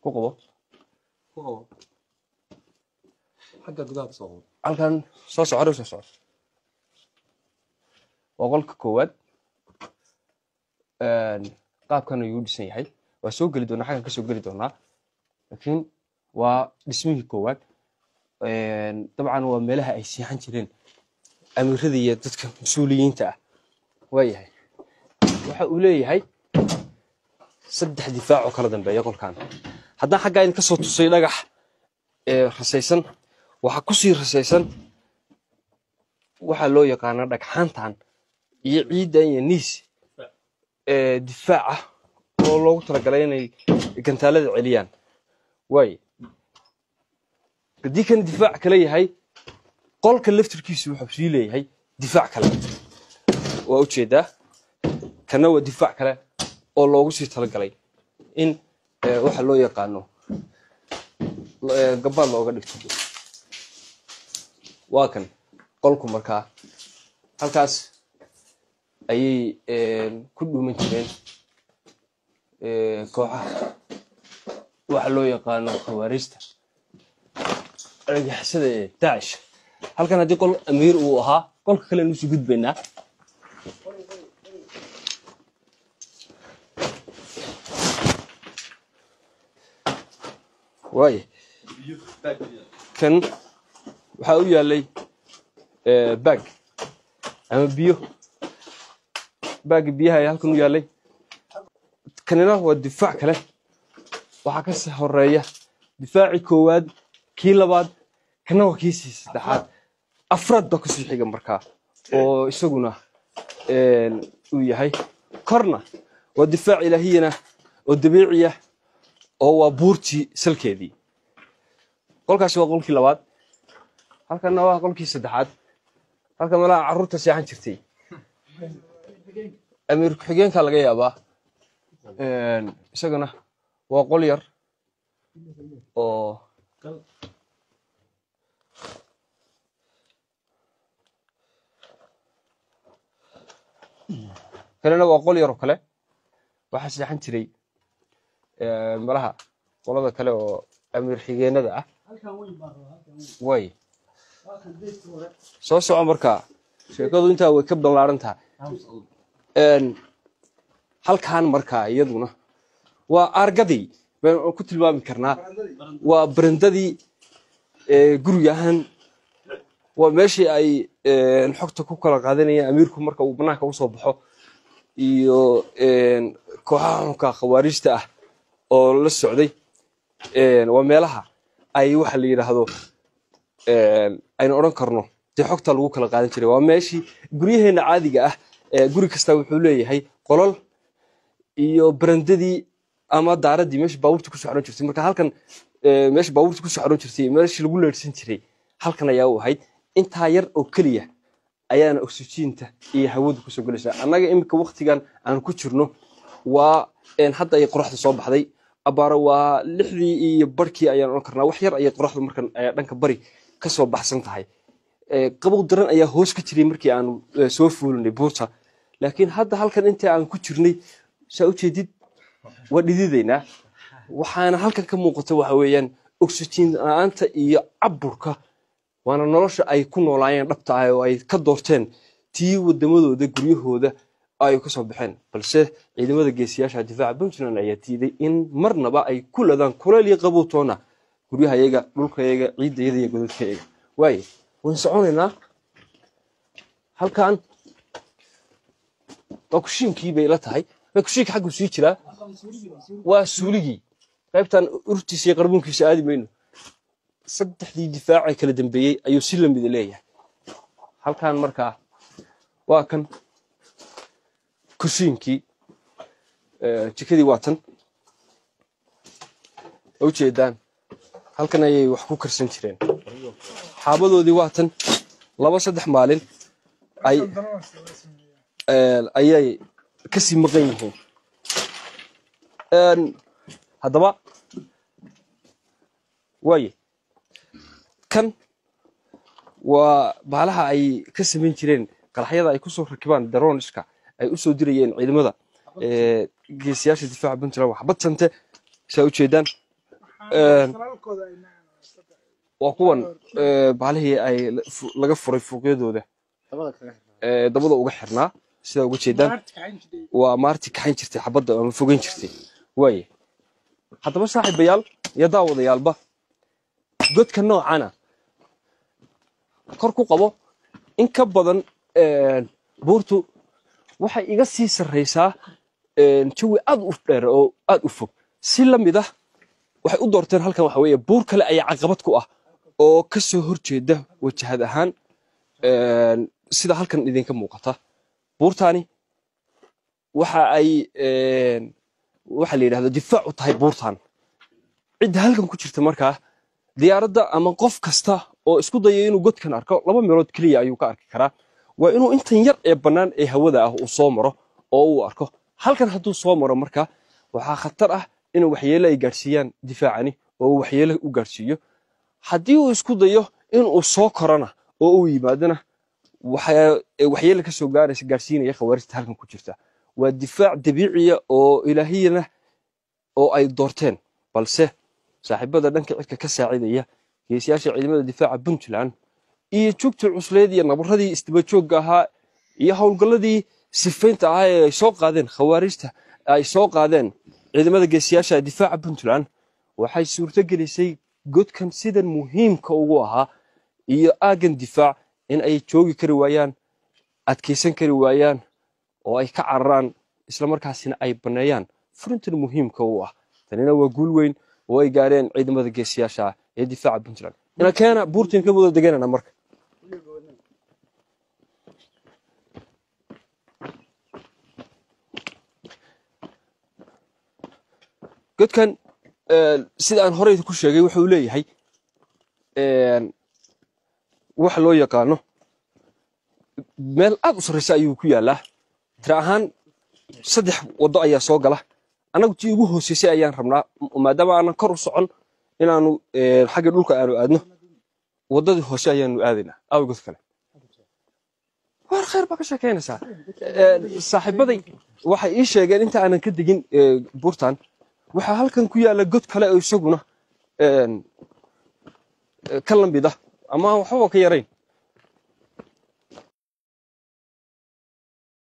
كوكو كوكو حاجة قدام صوت halkan soo socdo soo socdo waa qolka koowaad qaabkan ayuu dhisan yahay waa soo geli doonaa xaggan ka soo geli doonaa laakiin waa dhismihii koowaad dabcan waa meelaha ay seexan jireen amiirada iyo dadka mas-uuliyiinta ah waayahay waxa uu leeyahay 3 difaac oo kala dambeeya qolkan haddaan xagga idin ka soo tusay dhagax rasaysan waxa ku sii rasaysan waxa loo yaqaan dhagxaantan iyo ciidan iyo niis difaaca oo loogu talagalay inay gantaalada celiyaan way kadii kan difaac kale yahay qolka laftirkiisu wuxuu sii leeyahay difaac kale waa u jeedaa kana waa difaac kale oo loogu sii talagalay in waxa loo yaqaano gabaad looga dhigto waa kan qolku markaa halkaas ayay ku dhuuman jireen kooxaha waxa loo yaqaano khawaariista argagixisada ee Daacish halkan haddii qol amiir uu ahaa qolka kale inuu soo gudbaynaa واي كان waxa uu yaalay bag ama biyo bag biyaha halkan uu yaalay kanina waa difaac kale waxa ka soo horeeya difaaci koowaad kii labaad kana waa kii saddexaad afraad ba ku sii xiga markaa oo isaguna uu yahay korna waa difaac ilaahiyana oo dabiiciya oo waa buurtii salkeedii qolkaas waa qolkii labaad halkana waa qolkii saddexaad halka malaha carruurta seexan jirtay amiir ku xigeenka laga yaabaa isagana waa qol yar oo kalena waa qol yar oo kale waxa seexan jiray malaha qolada kale oo amiir xigeenada ah way soo soco markaa sheekadu intaa way ka ballaaran tahay halkan markaa iyaduna waa argadii baan ku tilmaami karnaa waa barandadii gurigahan waa meeshii ay xogta ku kala qaadanayeen amiirku marka uu banaanka u soo baxo iyo kooxaha khawaariista ah oo la socday waa meelaha ay waxa la yiraahdo aynu oran karno tii xogta lagu kala qaadan jiray waa meeshii guryaheena caadiga ah guri kasta wuxuu leeyahay qolol iyo barandadii ama daaradii meeshii baabuurta ku soo xaroon jirtay marka halkan meeshii baabuurta ku soo xaroon jirtay meeshii lagu leersan jiray halkan ayaa u ahayd inta yar oo kaliya ayaana oksijiinta iyo hawadu ku soo galaysaa annaga imika waqtigan aan ku jirno waa hadda ay qoraxda soo baxday abaara waa 6 iyo barkii ayaan oran karnaa wax yar ay qoraxdu markan dhanka bari ka soo baxsan tahay qabow daran ayaa hoos ka jiray markii aan soo fuulinay buurta laakiin hadda halkan inta aan ku jirnay saa u jeedid waa dhidideynaa waxaana halkan ka muuqata waxa weeyaan oksijiin la'aanta iyo caburka waana nolosha ay ku noolaayeen dhabta ah oo ay ka doorteen tii wadamadooda guryahooda ay ku soo baxeen balse ciidamada geesiyaasha difaaca Puntland ayaa tiiday in marnaba ay ku ladaan kuleel iyo qabow toona guryahayaga dhulkayaga ciidayada iyo godadkayaga way waan soconaynaa halkan kushiinkii bay la tahay kushiinka xaggu sii jira waa suuligii qaybtan urtiisa iyo qarbuunkiisa aadi mayno 3 difaac kala dambeeyay ayuu si lamid leeyahay halkan markaa waa kan kushiinkii jikadii waa tan oo jeedaan halkan ayay wax ku karsan jireen xaabadoodii waa tan 2-3 maalin ayay ka sii maqan yihiin haddaba way kan waa baalaha ay ka sameyn jireen qaraxyada ay ku soo rakibaan daroniska ay u soo dirayeen ciidamada geesiyaasha difaaca Puntland wax badsante saa u jeedaan waa kuwan baalihii ay laga furay fuuqyadooda dabada uga xirnaa sida uga jeedaan waa maarti kaxayn jirtay xabadda ama fogeyn jirtay waaye haddaba saaxiibayaal iyo daawadayaalba godka noocana kor ku qabo in ka badan buurtu waxay iga sii sarreysaa jawi aad u dheer oo aad u fog si la mid ah waxay u doorteen halkan waxa weeye buur kale ayaa caqabad ku ah oo ka soo horjeeda wajahad ahaan sida halkan idinka muuqata buurtaani waxa ay waxa la yiraahdo difaac u tahay buurtan cid halkan ku jirta markaa diyaaradda ama qof kasta oo isku dayay inuu godkan arko laba meelood kaliya ayuu ka arki karaa waa inuu intan yar ee bannaan ee hawada ah uu soo maro oo uu arko halkan hadduu soo maro markaa waxaa khatar ah inuu waxyeelo ay gaarsiiyaan difaacani oo waxyeelo u gaarsiiyo haddii uu isku dayo inuu soo korana oo uu yimaadana waxyeelo ka soo gaarsiinaya khawaarijta halkan ku jirta waa difaac dabiiciya oo ilaahiyana oo ay doorteen balse saaxiibada dhanka cidka ka saacidaya geesiyaasha ciidamada difaaca Puntland iyo joogta cusleed iyo nabaradii isdaba joogga ahaa iyo hawlgalladii sifaynta ah ee ay soo qaadeen khawaarijta ay soo qaadeen ciidamada geesiyaasha difaaca Puntland waxay suurto gelisay godkan sidan muhiimka ugu ahaa iyo aagan difaac in ay joogi kari waayaan adkeysan kari waayaan oo ay ka cararaan isla markaasina ay baneeyaan furintan muhiimka u ah tanina waa guul weyn oo ay gaareen ciidamada geesiyaasha ee difaaca Puntland ina keena buurtiin ka wada deganana marka godkan sida aan horey ku sheegay wuxuu leeyahay wax loo yaqaano meel aad u sarreysa ayuu ku yaalaa tira ahaan 3 wado ayaa soo gala anagu tii ugu hooseysay ayaan rabnaa maadaama aan kor u socon inaanu xagga dhulka aanu aadno wadadii hoose ayaanu aadaynaa awgeed kale war khayr ba ka sheekeynaysaa saaxiibaday waxay ii sheegeen inta aanan ka degin buurtan waxa halkan ku yaala god kale oo isaguna ka lambida ama waxba ka yareyn